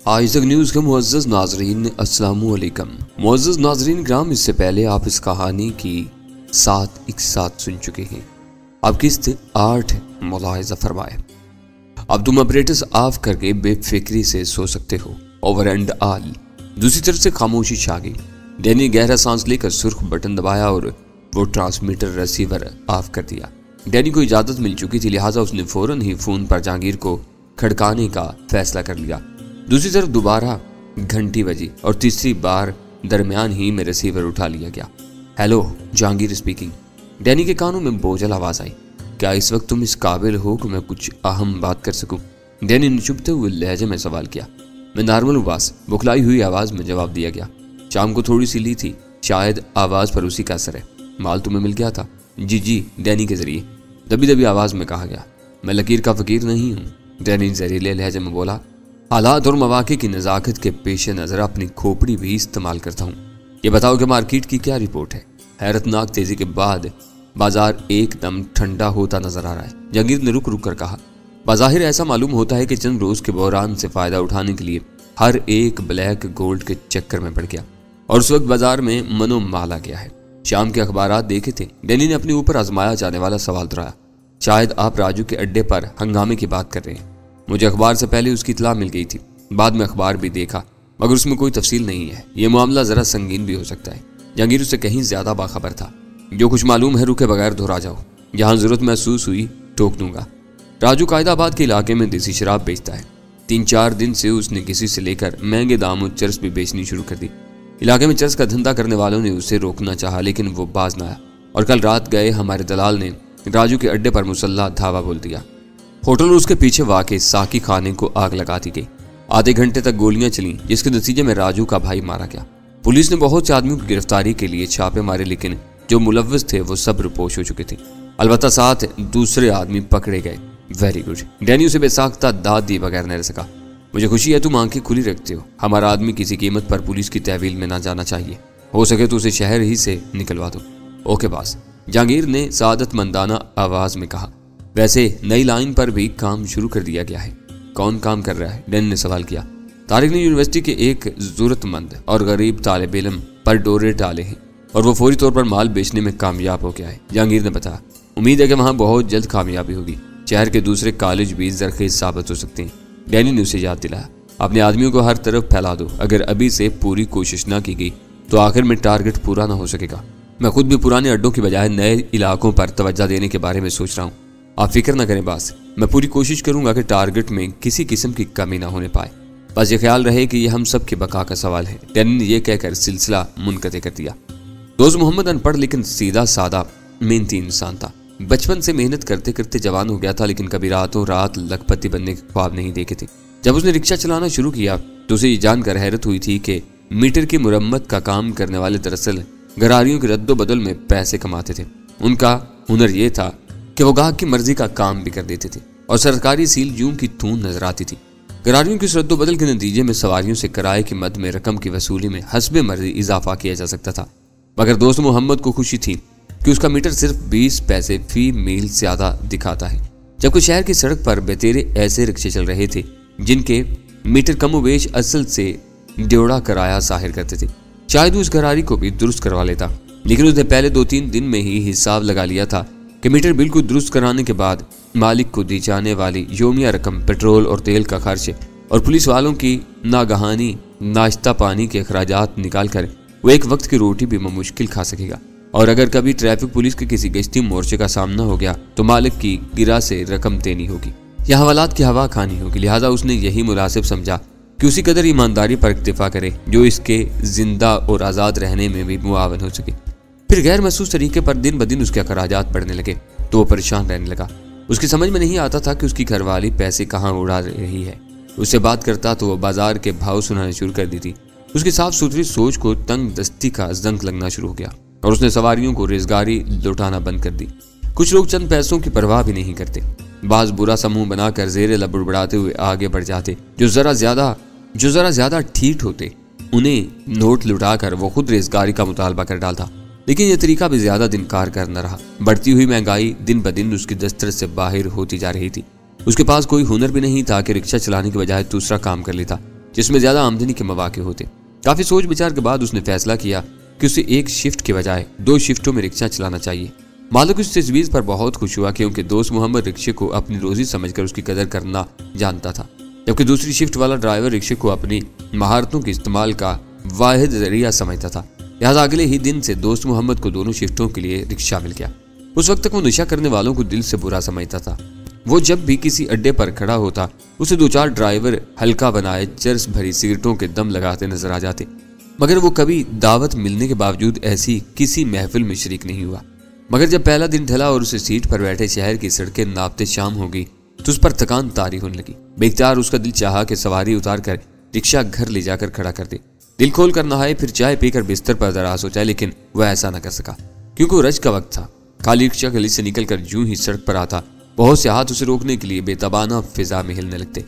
آج تک نیوز کے معزز ناظرین السلام علیکم۔ معزز ناظرین کرام، اس سے پہلے آپ اس کہانی کی 7 ایک ساتھ سن چکے ہیں۔ اب قسط 8 ملاحظہ فرمائے۔ اب تم اپریٹس آف کر کے بے فکری سے سو سکتے ہو۔ Over and all. دوسری طرف سے خاموشی چھا گئی۔ ڈینی گہرا سانس لے کر سرخ بٹن دبایا اور وہ ٹرانسمیٹر ریسیور آف کر دیا۔ ڈینی کو اجازت مل چکی تھی، لہٰذا اس نے فوراً ہی فون پر جہانگیر کو کھڑکانے کا فیصلہ کر لیا۔ دوسری طرف دوبارہ گھنٹی بجی اور تیسری بار درمیان ہی میں ریسیور اٹھا لیا گیا۔ Hello, Jahangir speaking. ڈینی کے کانوں میں بوجھل آواز آئی۔ کیا اس وقت تم اس قابل ہو کہ میں کچھ اہم بات کر سکوں؟ ڈینی نے چپتے ہوئے لہجے میں سوال کیا۔ میں نارمل باس، بکھلائی ہوئی آواز میں جواب دیا گیا۔ شام کو تھوڑی سی لی تھی، شاید آواز پر اسی کا اثر ہے۔ مال تمہیں مل گیا تھا؟ جی، ڈینی کے ذریعے، دبی دبی آواز میں کہا گیا۔ میں لکیر کا فقیر نہیں ہوں، ڈینی زہریلے لہجے میں بولا۔ حالات اور مواقع کی نزاکت کے پیش نظر اپنی کھوپڑی بھی استعمال کرتا ہوں۔ یہ بتاؤ کہ مارکیٹ کی کیا رپورٹ ہے؟ حیرت ناک تیزی کے بعد بازار ایک دم ٹھنڈا ہوتا نظر آ رہا ہے، جہانگیر نے رک رک کر کہا۔ بظاہر ایسا معلوم ہوتا ہے کہ چند روز کے بحران سے فائدہ اٹھانے کے لیے ہر ایک بلیک گولڈ کے چکر میں پڑ گیا اور اس وقت بازار میں منو مالا گیا ہے۔ شام کے اخبارات دیکھے تھے؟ ڈینی نے اپنے اوپر آزمایا جانے والا سوال دہرایا۔ شاید آپ راجو کے اڈے پر ہنگامے کی بات کر رہے ہیں۔ مجھے اخبار سے پہلے اس کی اطلاع مل گئی تھی، بعد میں اخبار بھی دیکھا، مگر اس میں کوئی تفصیل نہیں ہے۔ یہ معاملہ ذرا سنگین بھی ہو سکتا ہے۔ جہانگیر اس سے کہیں زیادہ باخبر تھا۔ جو کچھ معلوم ہے رکے بغیر دہرا جاؤ، جہاں ضرورت محسوس ہوئی ٹوک دوں گا۔ راجو قائد آباد کے علاقے میں دیسی شراب بیچتا ہے۔ 3-4 دن سے اس نے کسی سے لے کر مہنگے داموں چرس بھی بیچنی شروع کر دی۔ علاقے میں چرس کا دھندا کرنے والوں نے اسے روکنا چاہا، لیکن وہ باز نہ آیا اور کل رات گئے ہمارے دلال نے راجو کے اڈے پر مسلح دھاوا بول دیا۔ ہوٹل اور اس کے پیچھے واقع ساکی خانے کو آگ لگا دی گئی۔ آدھے گھنٹے تک گولیاں چلیں، جس کے نتیجے میں راجو کا بھائی مارا گیا۔ پولیس نے بہت سے آدمیوں کی گرفتاری کے لیے چھاپے مارے، لیکن جو ملوث تھے وہ سب رپوش ہو چکے تھے۔ البتہ 7 دوسرے آدمی پکڑے گئے۔ ویری گڈ، ڈینی اسے بے ساختہ داد دی بغیر نہ رہ سکا۔ مجھے خوشی ہے تم آنکھیں کھلی رکھتے ہو۔ ہمارا آدمی کسی قیمت پر پولیس کی تحویل میں نہ جانا چاہیے، ہو سکے تو اسے شہر ہی سے نکلوا دو۔ اوکے باس، جہانگیر نے سعادت مندانہ آواز میں کہا۔ ویسے نئی لائن پر بھی کام شروع کر دیا گیا ہے۔ کون کام کر رہا ہے؟ ڈین نے سوال کیا۔ طارق نے یونیورسٹی کے ایک ضرورت مند اور غریب طالب علم پر ڈورے ڈالے ہیں اور وہ فوری طور پر مال بیچنے میں کامیاب ہو گیا ہے، جہانگیر نے بتایا۔ امید ہے کہ وہاں بہت جلد کامیابی ہوگی۔ شہر کے دوسرے کالج بھی زرخیز ثابت ہو سکتے ہیں، ڈینی نے اسے یاد دلایا۔ اپنے آدمیوں کو ہر طرف پھیلا دو، اگر ابھی سے پوری کوشش نہ کی گئی تو آخر میں ٹارگٹ پورا نہ ہو سکے گا۔ میں خود بھی پرانے اڈوں کی بجائے نئے علاقوں پر توجہ دینے کے بارے میں سوچ رہا ہوں۔ آپ فکر نہ کریں باس، میں پوری کوشش کروں گا کہ ٹارگٹ میں کسی قسم کی کمی نہ ہونے پائے۔ بس یہ خیال رہے کہ یہ ہم سب کی بقا کا سوال ہے، ڈینی نے یہ کہہ کر سلسلہ منقطع کر دیا۔ دوست محمد ان پڑھ لیکن سیدھا سادہ محنتی انسان تھا۔ بچپن سے محنت کرتے کرتے جوان ہو گیا تھا، لیکن کبھی راتوں رات لکھپتی بننے کے خواب نہیں دیکھے تھے۔ جب اس نے رکشہ چلانا شروع کیا تو اسے یہ جان کر حیرت ہوئی تھی کہ میٹر کی مرمت کا کام کرنے والے دراصل گراریوں کے رد و بدل میں پیسے کماتے تھے۔ ان کا ہنر یہ تھا کہ وہ گاہک کی مرضی کا کام بھی کر دیتے تھے اور سرکاری سیل یوں کی تون نظر آتی تھی۔ گراریوں کی اس رد و بدل کے نتیجے میں سواریوں سے کرائے کی مد میں رقم کی وصولی میں حسب مرضی اضافہ کیا جا سکتا تھا، مگر دوست محمد کو خوشی تھی کہ اس کا میٹر صرف 20 پیسے فی میل زیادہ دکھاتا ہے، جبکہ شہر کی سڑک پر بتیرے ایسے رکشے چل رہے تھے جن کے میٹر کم و بیش اصل سے ڈیوڑا کرایہ ظاہر کرتے تھے۔ شاید اس گراری کو بھی درست کروا لیتا، لیکن اس نے پہلے 2-3 دن میں ہی حساب لگا لیا تھا کہ میٹر بالکل درست کرانے کے بعد مالک کو دی جانے والی یومیہ رقم، پیٹرول اور تیل کا خرچ اور پولیس والوں کی ناگہانی ناشتہ پانی کے اخراجات نکال کر وہ ایک وقت کی روٹی بھی مشکل کھا سکے گا۔ اور اگر کبھی ٹریفک پولیس کے کسی گشتی مورچے کا سامنا ہو گیا تو مالک کی گرہ سے رقم دینی ہوگی یا حوالات کی ہوا کھانی ہوگی، لہٰذا اس نے یہی مناسب سمجھا کہ اسی قدر ایمانداری پر اکتفا کرے جو اس کے زندہ اور آزاد رہنے میں بھی معاون ہو سکے۔ پھر غیر محسوس طریقے پر دن بدن اس کے اخراجات بڑھنے لگے تو وہ پریشان رہنے لگا۔ اس کی سمجھ میں نہیں آتا تھا کہ اس کی گھر والی پیسے کہاں اڑا رہی ہے۔ اس سے بات کرتا تو وہ بازار کے بھاؤ سنانے شروع کر دی تھی۔ اس کی صاف ستھری سوچ کو تنگ دستی کا زنک لگنا شروع ہو گیا اور اس نے سواریوں کو ریزگاری لوٹانا بند کر دی۔ کچھ لوگ چند پیسوں کی پرواہ بھی نہیں کرتے، بعض برا سموہ بنا کر زیر لب بڑبڑاتے ہوئے آگے بڑھ جاتے۔ جو ذرا زیادہ ٹھیٹ ہوتے انہیں نوٹ لٹا کر وہ خود ریزگاری کا مطالبہ کر ڈالتا، لیکن یہ طریقہ بھی زیادہ دن کارگر نہ رہا۔ بڑھتی ہوئی مہنگائی دن بدن اس کی دسترس سے باہر ہوتی جا رہی تھی۔ اس کے پاس کوئی ہنر بھی نہیں تھا کہ رکشہ چلانے کے بجائے دوسرا کام کر لیتا جس میں زیادہ آمدنی کے مواقع ہوتے۔ کافی سوچ بچار کے بعد اس نے فیصلہ کیا کہ اسے ایک شفٹ کے بجائے 2 شفٹوں میں رکشہ چلانا چاہیے۔ مالک اس تجویز پر بہت خوش ہوا کیونکہ دوست محمد رکشے کو اپنی روزی سمجھ کر اس کی قدر کرنا جانتا تھا، جبکہ دوسری شفٹ والا ڈرائیور رکشے کو اپنی مہارتوں کے استعمال کا واحد ذریعہ سمجھتا تھا۔ لہٰذا اگلے ہی دن سے دوست محمد کو دونوں شفٹوں کے لیے رکشہ مل گیا۔ اس وقت تک وہ نشہ کرنے والوں کو دل سے برا سمجھتا تھا۔ وہ جب بھی کسی اڈے پر کھڑا ہوتا اسے 2-4 ڈرائیور ہلکا بنائے چرس بھری سگریٹوں کے دم لگاتے نظر آ جاتے، مگر وہ کبھی دعوت ملنے کے باوجود ایسی کسی محفل میں شریک نہیں ہوا۔ مگر جب پہلا دن ڈھلا اور اسے سیٹ پر بیٹھے شہر کی سڑکیں ناپتے شام ہو گئی تو اس پر تکان طاری ہونے لگی۔ بے اختیار اس کا دل چاہا کہ سواری اتار کر رکشہ گھر لے جا کر کھڑا کر دے، دل کھول کر نہائے، پھر چائے پی کر بستر پر دراز ہو جائے، لیکن وہ ایسا نہ کر سکا کیونکہ وہ رج کا وقت تھا۔ خالی رکشہ گلی سے نکل کر جوں ہی سڑک پر آتا بہت سے ہاتھ اسے روکنے کے لیے بے تابانہ فضا میں ہلنے لگتے۔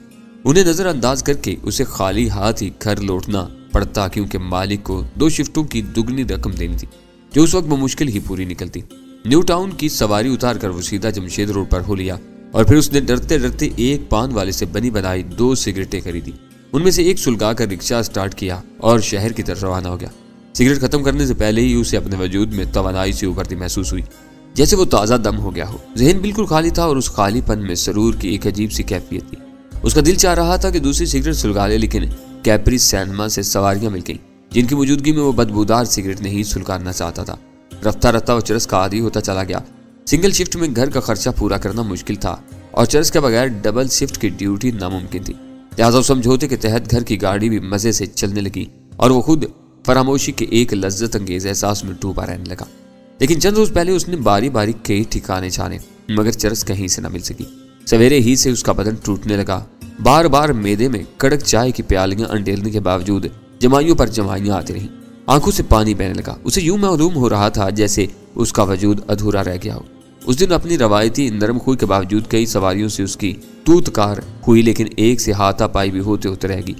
انہیں نظر انداز کر کے اسے خالی ہاتھ ہی گھر لوٹنا پڑتا کیونکہ مالک کو 2 شفٹوں کی دگنی رقم دینی تھی جو اس وقت بمشکل ہی پوری نکلتی۔ نیو ٹاؤن کی سواری اتار کر وہ سیدھا جمشید روڈ پر ہو لیا اور پھر اس نے ڈرتے ڈرتے ایک پان والے سے بنی بنائی 2 سگریٹیں خریدی۔ ان میں سے ایک سلگا کر رکشہ سٹارٹ کیا اور شہر کی طرف روانہ ہو گیا۔ سگریٹ ختم کرنے سے پہلے ہی اسے اپنے وجود میں توانائی سے ابھرتی محسوس ہوئی، جیسے وہ تازہ دم ہو گیا ہو۔ ذہن بالکل خالی تھا اور اس خالی پن میں سرور کی ایک عجیب سی کیفیت تھی۔ اس کا دل چاہ رہا تھا کہ دوسری سگریٹ سلگا لے، لیکن کیپری سینما سے سواریاں مل گئیں جن کی موجودگی میں وہ بدبودار سگریٹ نہیں سلگانا چاہتا تھا۔ رفتہ رفتہ وہ چرس کا عادی ہوتا چلا گیا۔ سنگل شفٹ میں گھر کا خرچہ پورا کرنا مشکل تھا اور چرس کے بغیر ڈبل شفٹ کی ڈیوٹی ناممکن تھی، لہٰذا اس سمجھوتے کے تحت گھر کی گاڑی بھی مزے سے چلنے لگی اور وہ خود فراموشی کے ایک لذت انگیز احساس میں ڈوبا رہنے لگا۔ لیکن چند روز پہلے اس نے باری باری کئی ٹھکانے چھانے مگر چرس کہیں سے نہ مل سکی۔ سویرے ہی سے اس کا بدن ٹوٹنے لگا، بار بار معدے میں کڑک چائے کی پیالیاں انڈیلنے کے باوجود جمائیوں پر جمائیاں آتی رہیں، آنکھوں سے پانی بہنے لگا۔ اسے یوں معلوم ہو رہا تھا جیسے اس کا وجود ادھورا رہ گیا ہو۔ اس دن اپنی روایتی نرم خوئی کے باوجود کئی سواریوں سے اس کی توت کار ہوئی، لیکن ایک سے ہاتھا پائی بھی ہوتے ہوتے رہ گئی۔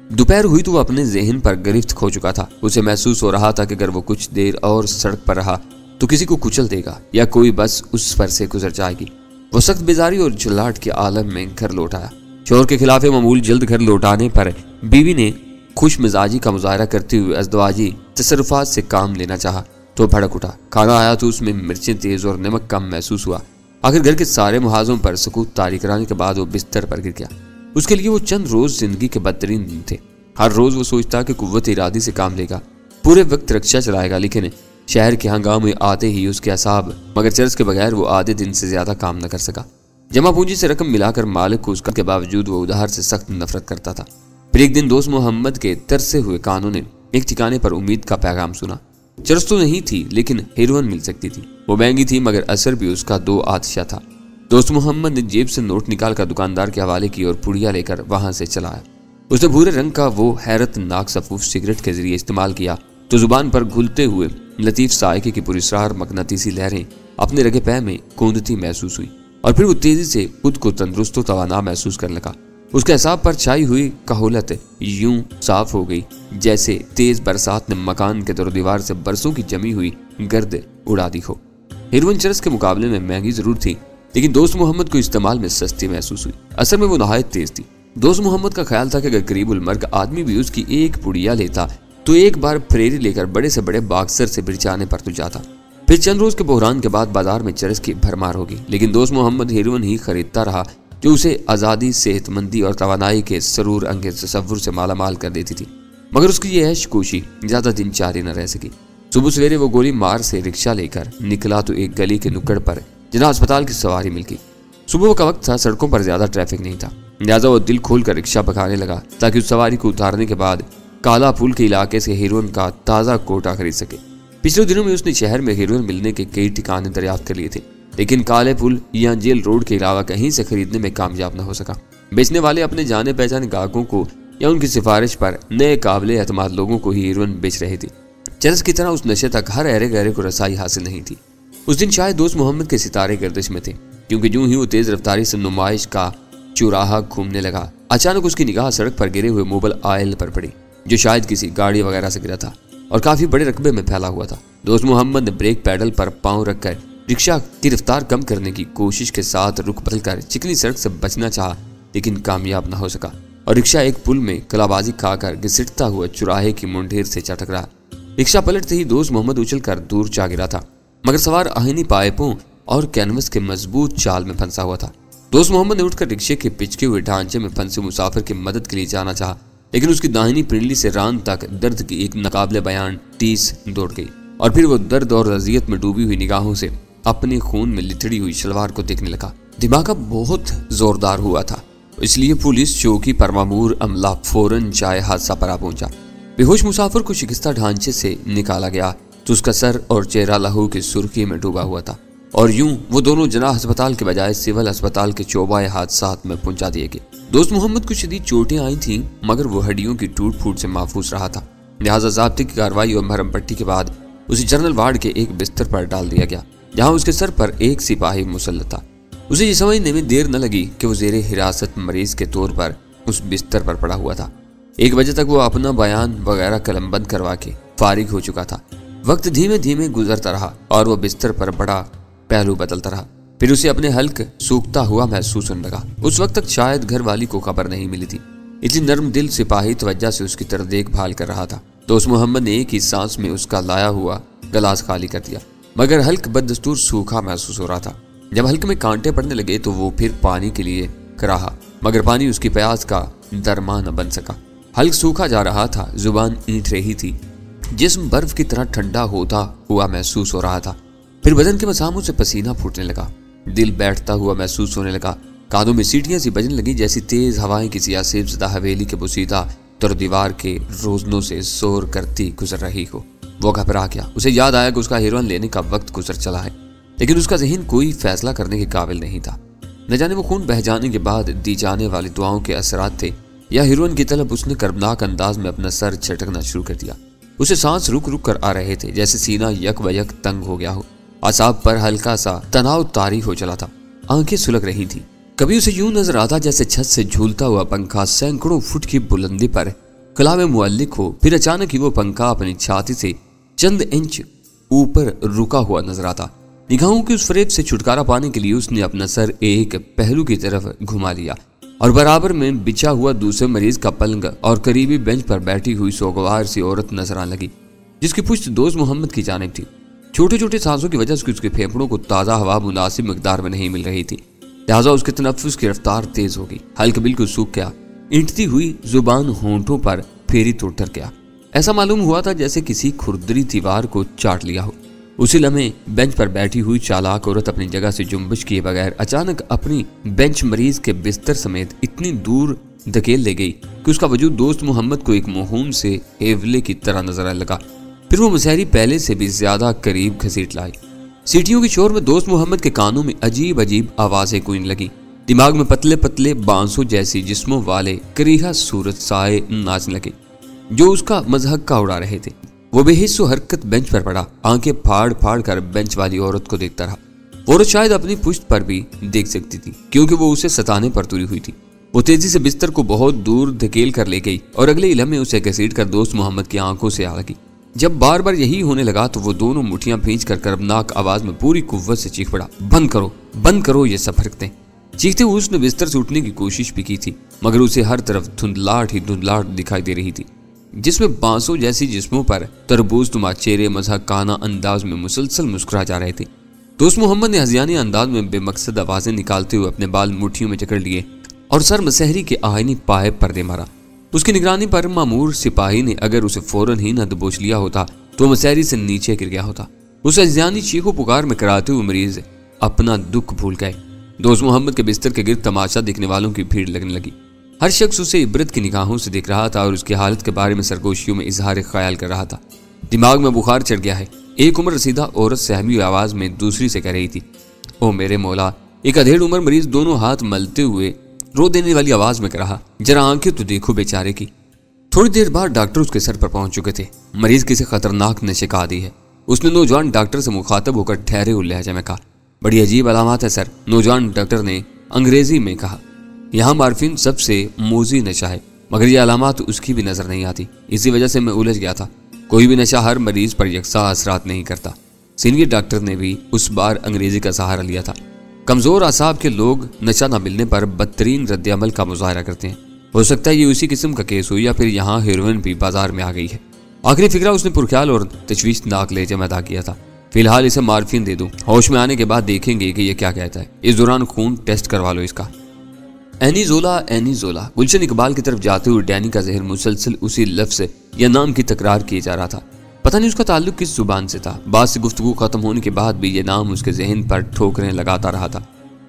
دوپہر ہوئی تو وہ اپنے ذہن پر گرفت کھو چکا تھا۔ اسے محسوس ہو رہا تھا کہ اگر وہ کچھ دیر اور سڑک پر رہا تو کسی کو کچل دے گا یا کوئی بس اس پر سے گزر جائے گی۔ وہ سخت بیزاری اور جھلاٹ کے عالم میں گھر لوٹ آیا۔ شوہر کے خلاف معمول جلد گھر لوٹانے پر بیوی نے خوش مزاجی کا مظاہرہ کرتے ہوئے ازدواجی تصرفات سے کام لینا چاہا تو بھڑک اٹھا۔ کھانا آیا تو اس میں مرچیں تیز اور نمک کم محسوس ہوا۔ آخر گھر کے سارے محاذوں پر سکوت طاری کرانے کے بعد وہ بستر پر گر گیا۔ اس کے لیے وہ چند روز زندگی کے بدترین دن تھے۔ ہر روز وہ سوچتا کہ قوت ارادی سے کام لے گا، پورے وقت رکشہ چلائے گا، لیکن شہر کے ہنگامے آتے ہی اس کے اعصاب مگر چرس کے بغیر وہ آدھے دن سے زیادہ کام نہ کر سکا۔ جمع پونجی سے رقم ملا کر مالک کو اس کے باوجود وہ ادھار سے سخت نفرت کرتا تھا۔ پھر ایک دن دوست محمد کے ترسے ہوئے کانوں نے ایک ٹھکانے پر امید کا پیغام سنا۔ چرس تو نہیں تھی لیکن ہیروئن مل سکتی تھی۔ وہ مہنگی تھی مگر اثر بھی اس کا 2 آتشہ تھا۔ دوست محمد نے جیب سے نوٹ نکال کر دکاندار کے حوالے کی اور پڑیا لے کر وہاں سے چلا آیا۔ اس نے بھورے رنگ کا وہ حیرت ناک صفوف سگریٹ کے ذریعے استعمال کیا تو زبان پر گھلتے ہوئے لطیف سائقے کی پراسرار مغناطیسی لہریں اپنے رگے پے میں کوندتی محسوس ہوئی اور پھر وہ تیزی سے خود کو تندرست و توانا محسوس کرنے لگا۔ اس کے اعصاب پر چھائی ہوئی کہولت یوں صاف ہو گئی جیسے تیز برسات نے مکان کے در و دیوار سے برسوں کی جمی ہوئی گرد اڑا دی ہو۔ ہیروئن چرس کے مقابلے میں مہنگی ضرور تھی لیکن دوست محمد کو استعمال میں سستی محسوس ہوئی۔ اصل میں وہ نہایت تیز تھی۔ دوست محمد کا خیال تھا کہ اگر قریب المرگ آدمی بھی اس کی ایک پڑیا لیتا تو ایک بار پھریری لے کر بڑے سے بڑے باکسر سے برچانے پر تو جاتا۔ پھر چند روز کے بحران کے بعد بازار میں چرس کی بھرمار ہوگی، لیکن دوست محمد ہیروئن ہی خریدتا رہا جو اسے آزادی، صحت مندی اور توانائی کے سرور انگیز تصور سے مالا مال کر دیتی تھی۔ مگر اس کی یہ عیش کوشی زیادہ دن جاری نہ رہ سکی۔ صبح سویرے وہ گولی مار سے رکشہ لے کر نکلا تو ایک گلی کے نکڑ پر جناح اسپتال کی سواری مل گئی۔ صبح کا وقت تھا، سڑکوں پر زیادہ ٹریفک نہیں تھا، لہٰذا وہ دل کھول کر رکشہ بھگانے لگا تاکہ اس سواری کو اتارنے کے بعد کالا پھول کے علاقے سے ہیروئن کا تازہ کوٹا خرید سکے۔ پچھلے دنوں میں اس نے شہر میں ہیروئن ملنے کے کئی ٹھکانے دریافت کر لیے تھے، لیکن کالے پھول یا جیل روڈ کے علاوہ کہیں سے خریدنے میں کامیاب نہ ہو سکا۔ بیچنے والے اپنے جانے پہچانے گاہکوں کو یا ان کی سفارش پر نئے قابل اعتماد لوگوں کو ہی ہیروئن بیچ رہے تھے۔ چرس کی طرح اس نشے تک ہر ایرے گہرے کو رسائی حاصل نہیں تھی۔ اس دن شاید دوست محمد کے ستارے گردش میں تھے، کیونکہ جوں ہی وہ تیز رفتاری سے نمائش کا چوراہا گھومنے لگا، اچانک اس کی نگاہ سڑک پر گرے ہوئے موبل آئل پر پڑی جو شاید کسی گاڑی وغیرہ سے گرا تھا اور کافی بڑے رقبے میں پھیلا ہوا تھا۔ دوست محمد نے بریک پیڈل پر پاؤں رکھ کر رکشہ کی رفتار کم کرنے کی کوشش کے ساتھ رخ بدل کر چکنی سڑک سے بچنا چاہا لیکن کامیاب نہ ہو سکا اور رکشہ ایک پل میں کلابازی کھا کر گھسٹتا ہوا چوراہے کی منڈیر سے جا ٹکرا۔ رکشہ پلٹتے ہی دوست محمد اچھل کر دور جا گرا تھا، مگر سوار آہنی پائپوں اور کینوس کے مضبوط جال میں پھنسا ہوا تھا۔ دوست محمد نے اٹھ کر رکشے کے پچکے ہوئے ڈھانچے میں پھنسے مسافر کی مدد کے لیے جانا چاہا، لیکن اس کی داہنی پنڈلی سے ران تک درد کی ایک ناقابل بیان ٹیس دوڑ گئی اور پھر وہ درد اور اذیت میں ڈوبی ہوئی نگاہوں سے اپنے خون میں لتڑی ہوئی شلوار کو دیکھنے لگا۔ دھماکہ بہت زوردار ہوا تھا، اس لیے پولیس چوکی پر مامور عملہ فوراً جائے حادثہ پر آ پہنچا۔ بے ہوش مسافر کو شکستہ ڈھانچے سے نکالا گیا تو اس کا سر اور چہرہ لہو کی سرخی میں ڈوبا ہوا تھا اور یوں وہ دونوں جناح ہسپتال کے بجائے سول ہسپتال کے چوبائے حادثات میں پہنچا دیے گئے۔ دوست محمد کو شدید چوٹیں آئی تھیں مگر وہ ہڈیوں کی ٹوٹ پھوٹ سے محفوظ رہا تھا، لہٰذا ضابطے کی کارروائی اور مرہم پٹی کے بعد اسے جنرل وارڈ کے ایک بستر پر ڈال دیا گیا جہاں اس کے سر پر ایک سپاہی مسلط تھا۔ اسے یہ سمجھنے میں دیر نہ لگی کہ وہ زیر حراست مریض کے طور پر اس بستر پر پڑا ہوا تھا۔ 1 بجے تک وہ اپنا بیان وغیرہ قلم بند کروا کے فارغ ہو چکا تھا۔ وقت دھیمے دھیمے گزرتا رہا اور وہ بستر پر بڑا پہلو بدلتا رہا، پھر اسے اپنے حلق سوکھتا ہوا محسوس ہونے لگا۔ اس وقت تک شاید گھر والی کو خبر نہیں ملی تھی، اتنی نرم دل سپاہی توجہ سے اس کی طرف دیکھ بھال کر رہا تھا۔ دوست محمد نے ایک ہی سانس میں اس کا لایا ہوا گلاس خالی کر دیا، مگر حلق بددستور سوکھا محسوس ہو رہا تھا۔ جب حلق میں کانٹے پڑنے لگے تو وہ پھر پانی کے لیے کراہا، مگر پانی اس کی پیاس کا درما نہ بن سکا۔ حلق سوکھا جا رہا تھا، زبان اینٹ رہی تھی، جسم برف کی طرح ٹھنڈا ہوتا ہوا محسوس ہو رہا تھا۔ پھر بدن کے مساموں سے پسینہ پھوٹنے لگا، دل بیٹھتا ہوا محسوس ہونے لگا، کانوں میں سیٹیاں سی بجنے لگی جیسی تیز ہوائیں کسی آسیب زدہ حویلی کے بوسیدہ تر دیوار کے روزنوں سے زور کرتی گزر رہی ہو۔ وہ گھبرا گیا، اسے یاد آیا کہ اس کا ہیروئن لینے کا وقت گزر چلا ہے، لیکن اس کا ذہن کوئی فیصلہ کرنے کے قابل نہیں تھا۔ نہ جانے وہ خون بہ جانے کے بعد دی جانے والی دعاؤں کے اثرات تھے یا ہیروئن کی طلب اس نے کربناک انداز میں اپنا سر چھٹکنا شروع کر دیا۔ اسے سانس رک رک کر آ رہے تھے جیسے سینہ یک و یک تنگ ہو گیا ہو، اعصاب پر ہلکا سا تناؤ طاری ہو چلا تھا، آنکھیں سلگ رہی تھیں۔ کبھی اسے یوں نظر آتا جیسے چھت سے جھولتا ہوا پنکھا سینکڑوں فٹ کی بلندی پر کلام معلق ہو، پھر اچانک ہی وہ پنکھا اپنی چھاتی سے چند انچ اوپر رکا ہوا نظر آتا۔ نگاہوں کی اس فریب سے چھٹکارا پانے کے لیے اس نے اپنا سر ایک پہلو کی طرف گھما لیا اور برابر میں بچھا ہوا دوسرے مریض کا پلنگ اور قریبی بینچ پر بیٹھی ہوئی سوگوار سی عورت نظر آنے لگی جس کی پشت دوست محمد کی جانب تھی۔ چھوٹے چھوٹے سانسوں کی وجہ سے اس کے پھیپھڑوں کو تازہ ہوا مناسب مقدار میں نہیں مل رہی تھی، لہٰذا اس کے تنفس کی رفتار تیز ہو گئی، حلق بالکل سوکھ گیا، اینٹتی ہوئی زبان ہونٹوں پر پھیری تو ڈر گیا۔ ایسا معلوم ہوا تھا جیسے کسی کھردری دیوار کو چاٹ لیا ہو۔ اسی لمحے بینچ پر بیٹھی ہوئی چالاک عورت اپنی جگہ سے جنبش کیے بغیر اچانک اپنی بینچ مریض کے بستر سمیت اتنی دور دھکیل لے گئی کہ اس کا وجود دوست محمد کو ایک موہوم سے ہیولے کی طرح نظر آنے لگا۔ پھر وہ مسحری پہلے سے بھی زیادہ قریب گھسیٹ لائی۔ سیٹیوں کے شور میں دوست محمد کے کانوں میں عجیب عجیب آوازیں گونجنے لگی، دماغ میں پتلے پتلے بانسوں جیسی جسموں والے کریحہ صورت سائے ناچنے لگے جو اس کا مضحکہ اڑا رہے تھے۔ وہ بے حس و حرکت بینچ پر پڑا، آنکھیں پھاڑ پھاڑ کر بینچ والی عورت کو دیکھتا رہا۔ عورت شاید اپنی پشت پر بھی دیکھ سکتی تھی کیونکہ وہ اسے ستانے پر تلی ہوئی تھی۔ وہ تیزی سے بستر کو بہت دور دھکیل کر لے گئی اور اگلے ہی لمحے اسے گھسیٹ کر دوست محمد کی آنکھوں سے آ لگی۔ جب بار بار یہی ہونے لگا تو وہ دونوں مٹھیاں بھینچ کر کربناک آواز میں پوری قوت سے چیخ پڑا، بند کرو یہ سب حرکتیں۔ چیختے ہوئے اس نے بستر سے اٹھنے کی کوشش بھی کی تھی مگر اسے ہر طرف دھندلاہٹ ہی دھندلاہٹ دکھائی دے رہی تھی جس میں بانسوں جیسی جسموں پر تربوز نما چہرے مضحکانہ انداز میں مسلسل مسکرا جا رہے تھے۔ دوست محمد نے ہذیانی انداز میں بے مقصد آوازیں نکالتے ہوئے اپنے بال مٹھیوں میں جکڑ لیے اور سر مسحری کے آہنی پائے پر دے مارا۔ اس کی نگرانی پر مامور سپاہی نے اگر اسے فوراً ہی نہ دبوچ لیا ہوتا تو مسحری سے نیچے گر گیا ہوتا۔ اس ہذیانی چیخو پکار میں کراتے ہوئے مریض اپنا دکھ بھول گئے۔ دوست محمد کے بستر کے گرد تماشا دیکھنے والوں کی بھیڑ لگنے لگی۔ ہر شخص اسے عبرت کی نگاہوں سے دیکھ رہا تھا اور اس کی حالت کے بارے میں سرگوشیوں میں اظہار خیال کر رہا تھا۔ دماغ میں بخار چڑھ گیا ہے، ایک عمر رسیدہ عورت سہمی ہوئی آواز میں دوسری سے کہہ رہی تھی، او میرے مولا۔ ایک ادھیڑ عمر مریض دونوں ہاتھ ملتے ہوئے رو دینے والی آواز میں کہا، ذرا آنکھیں تو دیکھو بیچارے کی۔ تھوڑی دیر بعد ڈاکٹر اس کے سر پر پہنچ چکے تھے۔ مریض کسی خطرناک نشے کا عادی ہے، اس نے نوجوان ڈاکٹر سے مخاطب ہو کر ٹھہرے ہوئے لہجے میں کہا۔ بڑی عجیب علامات ہے سر، نوجوان ڈاکٹر نے انگریزی میں کہا۔ یہاں مارفین سب سے موذی نشہ ہے مگر یہ علامات اس کی بھی نظر نہیں آتی، اسی وجہ سے میں الجھ گیا تھا۔ کوئی بھی نشہ ہر مریض پر یکساں اثرات نہیں کرتا۔ سینئر ڈاکٹر نے بھی اس بار انگریزی کا سہارا لیا تھا۔ کمزور اعصاب کے لوگ نشہ نہ ملنے پر بدترین رد عمل کا مظاہرہ کرتے ہیں۔ ہو سکتا ہے یہ اسی قسم کا کیس ہو یا پھر یہاں ہیروئن بھی بازار میں آ گئی ہے۔ آخری فکرہ اس نے پرخیال اور تشویشناک لہجے میں ادا کیا تھا۔ فی الحال اسے مارفین دے دو، ہوش میں آنے کے بعد دیکھیں گے کہ یہ کیا کہتا ہے، اس دوران خون ٹیسٹ کروا لو اس کا۔ اینی زولا گلشن اقبال کی طرف جاتے ہوئے ڈینی کا ذہن مسلسل اسی لفظ یا نام کی تکرار کیے جا رہا تھا۔ پتہ نہیں اس کا تعلق کس زبان سے تھا۔ بعد سے گفتگو ختم ہونے کے بعد بھی یہ نام اس کے ذہن پر ٹھوکریں لگاتا رہا تھا،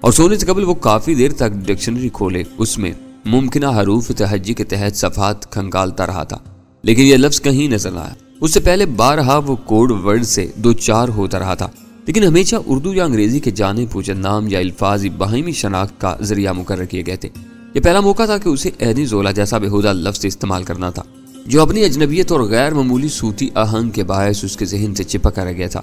اور سونے سے قبل وہ کافی دیر تک ڈکشنری کھولے اس میں ممکنہ حروف تہجی کے تحت صفحات کھنگالتا رہا تھا، لیکن یہ لفظ کہیں نظر نہ آیا۔ اس سے پہلے بارہا وہ کوڈ ورڈ سے دو چار ہوتا رہا تھا، لیکن ہمیشہ اردو یا انگریزی کے جانے پوچھے نام یا الفاظ باہمی شناخت کا ذریعہ مقرر کیے گئے تھے۔ یہ پہلا موقع تھا کہ اسے اینی زولا جیسا بےہودہ لفظ استعمال کرنا تھا، جو اپنی اجنبیت اور غیر معمولی صوتی آہنگ کے باعث اس کے ذہن سے چپکا رہ گیا تھا۔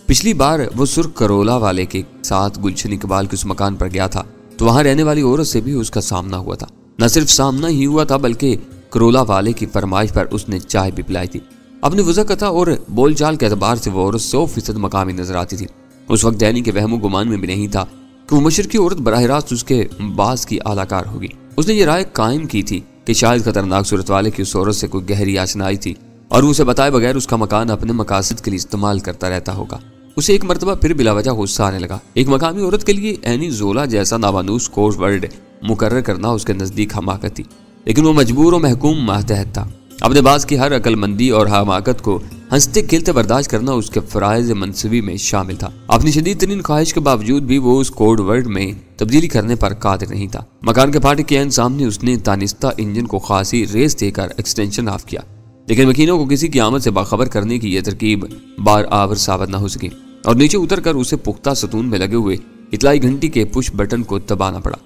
پچھلی بار وہ سرخ کرولا والے کے ساتھ گلشن اقبال کے اس مکان پر گیا تھا تو وہاں رہنے والی عورت سے بھی اس کا سامنا ہوا تھا۔ نہ صرف سامنا ہی ہوا تھا بلکہ کرولا والے کی فرمائش پر اس نے چائے بھی پلائی تھی۔ اپنی وضاحت اور بول چال کے اعتبار سے وہ عورت 100% مقامی نظر آتی تھی۔ اس وقت ڈینی کے وہم و گمان میں بھی نہیں تھا کہ وہ مشرقی عورت براہ راست اس کے باز کی اعلی کار ہوگی۔ اس نے یہ رائے قائم کی تھی کہ شاید خطرناک صورت والے کی اس عورت سے کوئی گہری آشنائی تھی اور اسے بتائے بغیر اس کا مکان اپنے مقاصد کے لیے استعمال کرتا رہتا ہوگا۔ اسے ایک مرتبہ پھر بلا وجہ غصہ آنے لگا۔ ایک مقامی عورت کے لیے اینی زولا جیسا نامانوس کوڈ ورڈ مقرر کرنا اس کے نزدیک حماقت تھی، لیکن وہ مجبور و محکوم ماتحت تھا۔ اپنے باز کی ہر عقل مندی اور حماقت کو ہنستے کھیلتے برداشت کرنا اس کے فرائض منصبی میں شامل تھا۔ اپنی شدید ترین خواہش کے باوجود بھی وہ اس کوڈ ورڈ میں تبدیلی کرنے پر قادر نہیں تھا۔ مکان کے پھاٹک کے عین سامنے اس نے دانستہ انجن کو خاصی ریس دے کر ایکسٹینشن آف کیا، لیکن مکینوں کو کسی کی آمد سے باخبر کرنے کی یہ ترکیب بار آور ثابت نہ ہو سکی اور نیچے اتر کر اسے پختہ ستون میں لگے ہوئے اطلاعی گھنٹی کے پش بٹن کو دبانا پڑا۔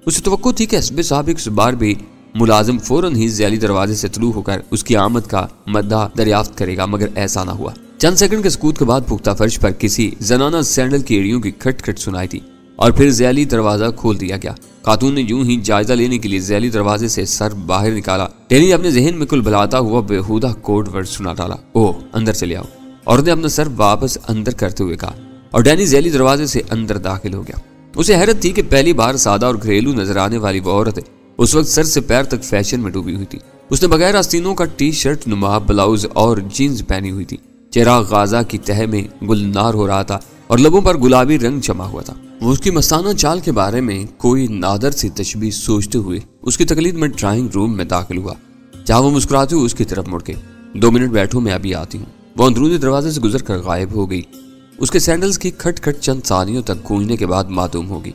اسے توقع تھی کہ حسب سابق اس بار بھی ملازم فوراً ہی ذیلی دروازے سے طلوع ہو کر اس کی آمد کا مدعا دریافت کرے گا، مگر ایسا نہ ہوا۔ چند سیکنڈ کے سکوت کے بعد پختہ فرش پر کسی زنانہ سینڈل کی ایڑیوں کی کھٹ کھٹ سنائی تھی اور پھر ذیلی دروازہ کھول دیا گیا۔ خاتون نے یوں ہی جائزہ لینے کے لیے ذیلی دروازے سے سر باہر نکالا۔ ڈینی نے اپنے ذہن میں کل بھلاتا ہوا بےہودہ کوڈ ورڈ سنا ڈالا، اوہ اندر چلے آؤ، اور نے اپنا سر واپس اندر کرتے ہوئے کہا، اور ڈینی ذیلی دروازے سے اندر داخل ہو گیا۔ اسے حیرت تھی کہ پہلی بار سادہ اور گھریلو نظر آنے والی وہ عورت اس وقت سر سے پیر تک فیشن میں ڈوبی ہوئی تھی۔ اس نے بغیر آستینوں کا ٹی شرٹ نما بلاؤز اور جینز پہنی ہوئی تھی۔ چہرہ غازہ کی تہہ میں گلنار ہو رہا تھا اور لبوں پر گلابی رنگ جما ہوا تھا۔ وہ اس کی مستانہ چال کے بارے میں کوئی نادر سی تشبیہ سوچتے ہوئے اس کی تقلید میں ڈرائنگ روم میں داخل ہوا، جہاں وہ مسکراتے ہوئے اس کی طرف مڑ کے، 2 منٹ بیٹھو میں ابھی آتی ہوں۔ وہ اندرونی دروازے سے گزر کر غائب ہو گئی۔ اس کے سینڈلز کی کھٹ کھٹ چند ثانیوں تک گونجنے کے بعد معدوم ہوگی،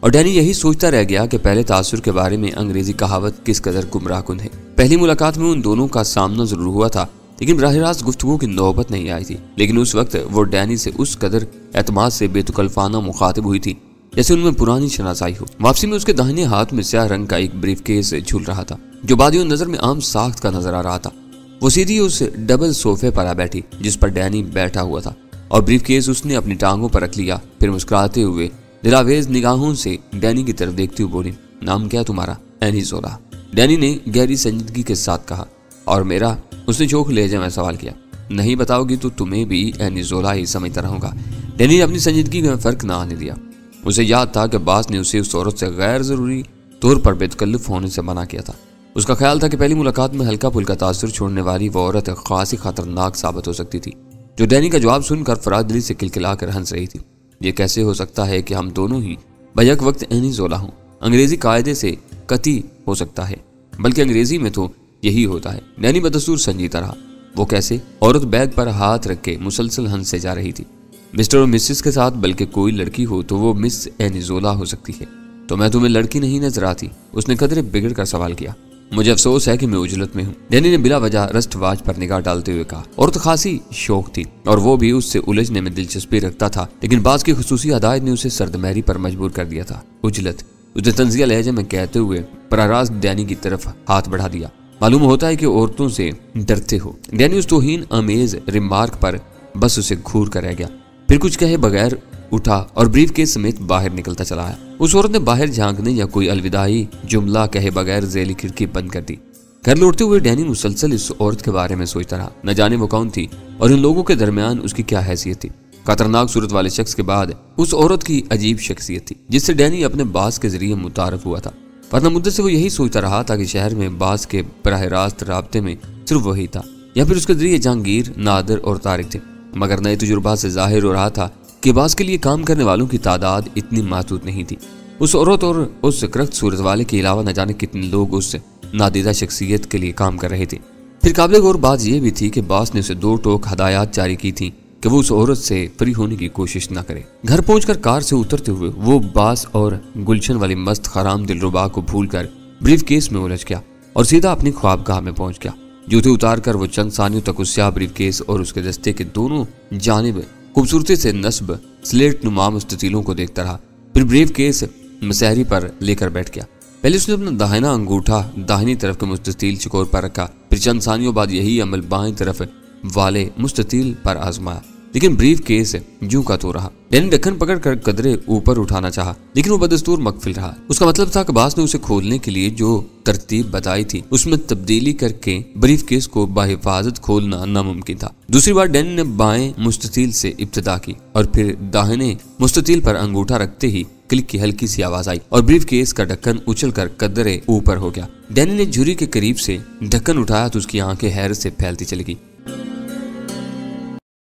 اور ڈینی یہی سوچتا رہ گیا کہ پہلے تاثر کے بارے میں انگریزی کہاوت کس قدر گمراہ کن ہے۔ پہلی ملاقات میں ان دونوں کا سامنا ضرور ہوا تھا، لیکن براہ راست گفتگو کی نوبت نہیں آئی تھی۔ لیکن اس وقت وہ ڈینی سے اس قدر اعتماد سے بے تکلفانہ مخاطب ہوئی تھی جیسے ان میں پرانی شناسائی ہو۔ واپسی میں اس کے داہنے ہاتھ میں سیاہ رنگ کا ایک بریف کیس جھول رہا تھا، جو بادیوں نظر میں عام ساخت کا نظر آ رہا تھا۔ وہ سیدھی اس ڈبل صوفے پر آ بیٹھی جس پر ڈینی بیٹھا ہوا تھا، اور بریف کیس اس نے اپنی ٹانگوں پر رکھ لیا۔ پھر مسکراتے ہوئے دلاویز نگاہوں سے ڈینی کی طرف دیکھتی ہوئی بولی، نام کیا تمہارا؟ اینی زولا، ڈینی نے گہری سنجیدگی کے ساتھ کہا۔ اور میرا؟ اس نے چوک لہجے میں سوال کیا۔ نہیں بتاؤ گی تو تمہیں بھی اینی زولا ہی سمجھتا رہوں گا۔ ڈینی نے اپنی سنجیدگی میں فرق نہ آنے دیا۔ اسے یاد تھا کہ باس نے اسے اس عورت سے غیر ضروری طور پر بے تکلف ہونے سے منع کیا تھا۔ اس کا خیال تھا کہ پہلی ملاقات میں ہلکا پھلکا تاثر چھوڑنے والی وہ عورت خاصی خطرناک ثابت ہو سکتی تھی، جو ڈینی کا جواب سن کر فراد دلی سے کلکلا کر ہنس رہی تھی۔ یہ کیسے ہو سکتا ہے کہ ہم دونوں ہی بیک وقت اینی زولا ہوں؟ انگریزی قاعدے سے قطعی ہو سکتا ہے، بلکہ انگریزی میں تو یہی ہوتا ہے۔ ڈینی بدستور سنجیدہ رہا۔ وہ کیسے؟ عورت بیگ پر ہاتھ رکھ کے مسلسل ہنسے جا رہی تھی۔ مسٹر اور مسز کے ساتھ بلکہ کوئی لڑکی ہو تو وہ مس اینی زولا ہو سکتی ہے۔ تو میں تمہیں لڑکی نہیں نظر آتی؟ اس نے قدرے بگڑ کر سوال کیا۔ مجھے افسوس ہے کہ میں اجلت میں ہوں، ڈینی نے بلا وجہ رسٹ واچ پر نگاہ ڈالتے ہوئے کہا۔ عورت خاصی شوق تھی اور وہ بھی اس سے الجھنے میں دلچسپی رکھتا تھا، لیکن بعض کی خصوصی ہدایت نے اسے سرد مہری پر مجبور کر دیا تھا۔ اجلت، اس نے طنزیہ لہجے میں کہتے ہوئے براہ راست ڈینی کی طرف ہاتھ بڑھا دیا۔ معلوم ہوتا ہے کہ عورتوں سے ڈرتے ہو۔ ڈینی اس توہین آمیز ریمارک پر بس اسے گھور کر رہ گیا، پھر کچھ کہے بغیر اٹھا اور بریف کیس سمیت باہر نکلتا چلا آیا۔ اس عورت نے باہر جھانکنے یا کوئی الوداعی جملہ کہے بغیر ذیلی کھڑکی بند کر دی۔ گھر لوٹتے ہوئے ڈینی مسلسل اس عورت کے بارے میں سوچتا رہا، نہ جانے وہ کون تھی اور ان لوگوں کے درمیان اس کی کیا حیثیت تھی۔ خطرناک صورت والے شخص کے بعد اس عورت کی عجیب شخصیت تھی جس سے ڈینی اپنے باس کے ذریعے متعارف ہوا تھا۔ ورنہ مدت سے وہ یہی سوچتا رہا تھا کہ شہر میں باس کے براہ راست رابطے میں صرف وہی تھا یا پھر اس کے ذریعے جہانگیر، نادر اور طارق تھے، مگر نئے تجربات سے ظاہر ہو رہا تھا کہ باس کے لیے کام کرنے والوں کی تعداد اتنی محدود نہیں تھی۔ اس عورت اور اس کرخت صورت والے کے علاوہ نہ جانے کتنے لوگ اس نادیدہ شخصیت کے لیے کام کر رہے تھے۔ پھر قابل غور بات یہ بھی تھی کہ باس نے اسے 2 ٹوک ہدایات جاری کی تھیں کہ وہ اس عورت سے فری ہونے کی کوشش نہ کرے۔ گھر پہنچ کر کار سے اترتے ہوئے وہ باس اور گلشن والی مست خرام دلربا کو بھول کر بریف کیس میں الجھ گیا اور سیدھا اپنی خوابگاہ میں پہنچ گیا۔ جوتے اتار کر وہ چند ثانیوں تک اس سیاہ بریف کیس اور اس کے دستے کے دونوں جانب خوبصورتی سے نصب سلیٹ نما مستطیلوں کو دیکھتا رہا، پھر بریف کیس مسحری پر لے کر بیٹھ گیا۔ پہلے اس نے اپنا داہنا انگوٹھا داہنی طرف کے مستطیل چکور پر رکھا، پھر چند ثانیوں بعد یہی عمل بائیں طرف والے مستطیل پر آزمایا، لیکن بریف کیس جوں کا تو رہا۔ ڈینی ڈھکن پکڑ کر قدرے اوپر اٹھانا چاہا، لیکن وہ بدستور مقفل رہا۔ اس کا مطلب تھا کہ باس نے اسے کھولنے کے لیے جو ترتیب بتائی تھی اس میں تبدیلی کر کے بریف کیس کو بحفاظت کھولنا ناممکن تھا۔ دوسری بار ڈینی نے بائیں مستطیل سے ابتدا کی اور پھر داہنے مستطیل پر انگوٹھا رکھتے ہی کلک کی ہلکی سی آواز آئی اور بریف کیس کا ڈھکن اچھل کر قدرے اوپر ہو گیا۔ ڈینی نے جھری کے قریب سے ڈھکن اٹھایا تو اس کی آنکھیں حیرت سے پھیلتی چلی گئی۔